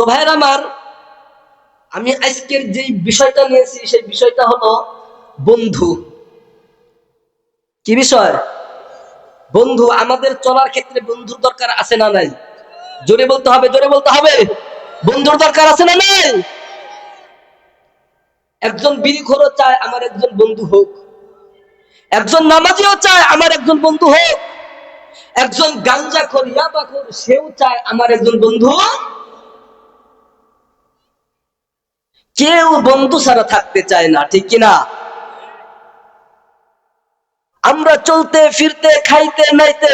তো ভাইরা আমার, আমি আজকের যে বিষয়টা নিয়েছি সেই বিষয়টা হলো বন্ধু। কি বিষয়? বন্ধু। আমাদের চলার ক্ষেত্রে বন্ধুর দরকার আছে না নাই? জোরে বলতে হবে, জোরে বলতে হবে। বন্ধুর দরকার আছে না নাই? একজন বিড়িখোরও চায় আমার একজন বন্ধু হোক, একজন নামাজিও চায় আমার একজন বন্ধু হোক, একজন গাঞ্জাখোর ইয়াবাখোর সেও চায় আমার একজন বন্ধু। কেউ বন্ধু ছাড়া থাকতে চায় না, ঠিক কিনা? আমরা চলতে ফিরতে খাইতে নাইতে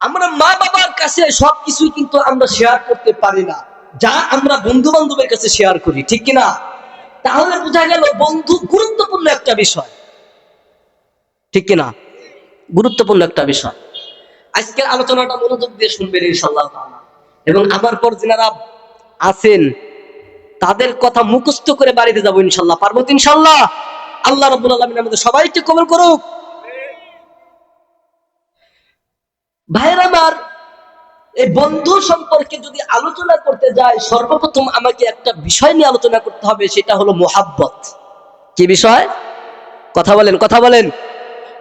আমরা মা বাবার কাছে সবকিছুই কিন্তু আমরা শেয়ার করতে পারি না, যা আমরা বন্ধু বান্ধবের কাছে শেয়ার করি, ঠিক কিনা? তাহলে বোঝা গেল বন্ধু গুরুত্বপূর্ণ একটা বিষয়, ঠিক কিনা? গুরুত্বপূর্ণ একটা বিষয়। আজকের আলোচনাটা মনোযোগ দিয়ে শুনবেন ইনশাআল্লাহ তাআলা, এবং আমার পর যারা আছেন তাদের কথা মুখস্থ করে বাড়িতে যাবো ইনশাআল্লাহ। পারবো তো ইনশাআল্লাহ? আল্লাহ রাব্বুল আলামিন আমাদের সবাইকে কবুল করুক। ভাইরা আমার, এই বন্ধু সম্পর্কে যদি আলোচনা করতে যাই, সর্বপ্রথম আমাকে একটা বিষয় নিয়ে আলোচনা করতে হবে, সেটা হলো মুহাব্বত। কি বিষয়? কথা বলেন, কথা বলেন।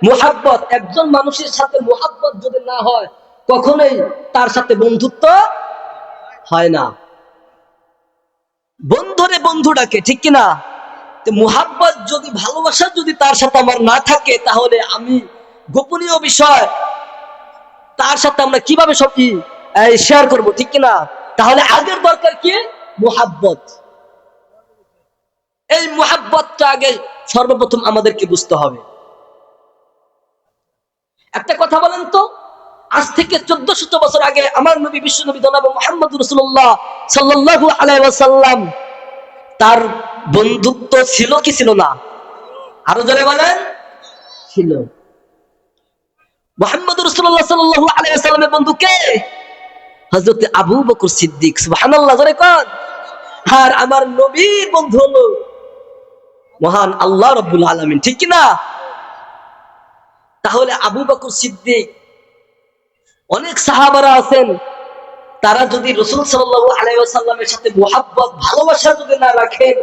মুহাব্বত। একজন মানুষের সাথে মুহাব্বত যদি না হয়, কখনোই তার সাথে বন্ধুত্ব হয় না। বন্ধুরে বন্ধু ডাকে, ঠিক কিনা? মুহাব্বত যদি, ভালোবাসা যদি তার সাথে আমার না থাকে, তাহলে আমি গোপনীয় বিষয় তার সাথে আমরা কিভাবে সব শেয়ার করবো, ঠিক কিনা? তাহলে আগের দরকার কি? মুহাব্বত। এই মুহাব্বতটা আগে সর্বপ্রথম আমাদেরকে বুঝতে হবে। একটা কথা বলেন তো, আজ থেকে 1400 বছর আগে আমার নবী, বিশ্ব নবী জনাব মুহাম্মদ রাসূলুল্লাহ সাল্লাল্লাহু আলাইহি ওয়াসাল্লাম, তার বন্ধুত্ব ছিল কি ছিল না? আরো জোরে বলেন। ছিল। মুহাম্মদ রাসূলুল্লাহ সাল্লাল্লাহু আলাইহি ওয়াসাল্লামের বন্ধু কে? হযরত আবু বকর সিদ্দিক। সুবহানাল্লাহ, জোরে কোন। আর আমার নবীর বন্ধু হলো মহান আল্লাহ রাব্বুল আলামিন, ঠিক কি না? তাহলে আবু বকর সিদ্দিক, অনেক সাহাবারা আছেন, তারা যদি রাসূল সাল্লাল্লাহু আলাইহি ওয়াসাল্লামের সাথে মুহাব্বত, ভালোবাসা যদি না রাখেন,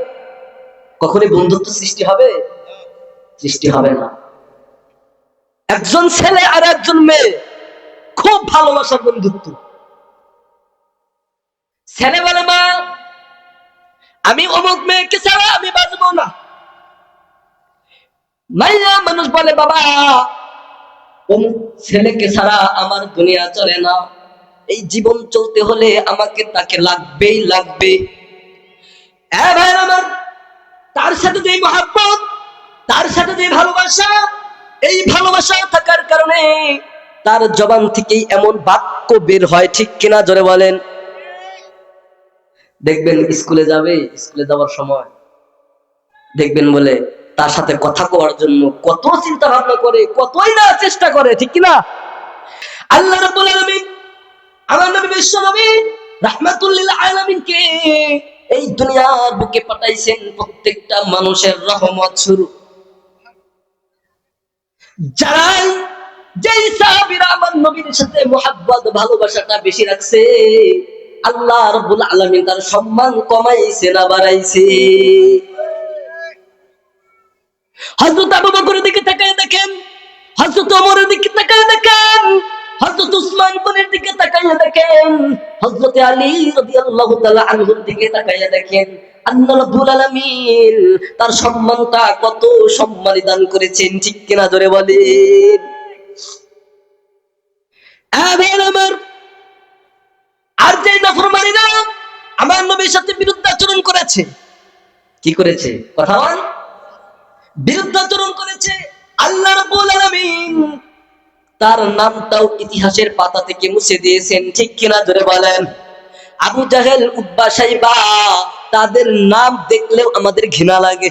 কখনোই বন্ধুত্ব সৃষ্টি হবে? সৃষ্টি হবে না। একজন ছেলে আর একজন মেয়ে খুব ভালোবাসার বন্ধুত্ব। ছেলে বলে, মা আমি অমুক মেয়েকে ছাড়া আমি বাঁচবো না। মাইয়া মানুষ বলে, বাবা অমুক ছেলেকে ছাড়া আমার দুনিয়া চলে না, এই জীবন চলতে হলে আমাকে তাকে লাগবেই লাগবে। ভাই আমার, তার সাথে যে মহব্বত, তার সাথে যে ভালোবাসা, এই ভালোবাসা থাকার কারণে তার জবান থেকেই এমন বাক্য বের হয়, ঠিক কিনা? জোরে বলেন। দেখবেন স্কুলে যাবে, স্কুলে যাওয়ার সময় দেখবেন বলে তার সাথে কথা কওয়ার জন্য কত চিন্তা ভাবনা করে, কতই না চেষ্টা করে, ঠিক কিনা? আল্লাহ রাব্বুল আলামিন আমার নবী বিশ্ব নবী রাহমাতুল লিল আলামিনকে এই দুনিয়ার বুকে পাঠাইছেন প্রত্যেকটা মানুষের রহমত স্বরূপ। যারাই, যেই সাহাবীরা আমার নবীর সাথে মুহাব্বত, ভালোবাসাটা বেশি রাখছে, আল্লাহ রাব্বুল আলামিন তার সম্মান কমাইছে না বাড়াইছে? হযরত আবু বকরের দিকে তাকায় দেখেন, হযরত ওমরের দিকে তাকায় দেখেন, হযরত উসমান গনির দিকে তাকায় দেখেন, হযরত আলী রাদিয়াল্লাহু তাআলা আনহুর দিকে তাকায় দেখেন, আল্লাহ রাব্বুল আলামিন তার সম্মানটা কত সম্মানী দান করেছেন, ঠিক কিনা? জোরে বলেন। আমার আর যে নাফরমানীরা আমার নবীর সাথে বিরুদ্ধাচরণ করেছে, কি করেছে? কথা বল। বিরুদ্ধাচরণ করেছে, আল্লাহ রাব্বুল আলামিন তার নামটাও ইতিহাসের পাতা থেকে মুছে দিয়েছেন, ঠিক কিনা? জোরে বলেন। আবু জাহেল, উতবা, সাইবা, তাদের নাম দেখলেও আমাদের ঘৃণা লাগে।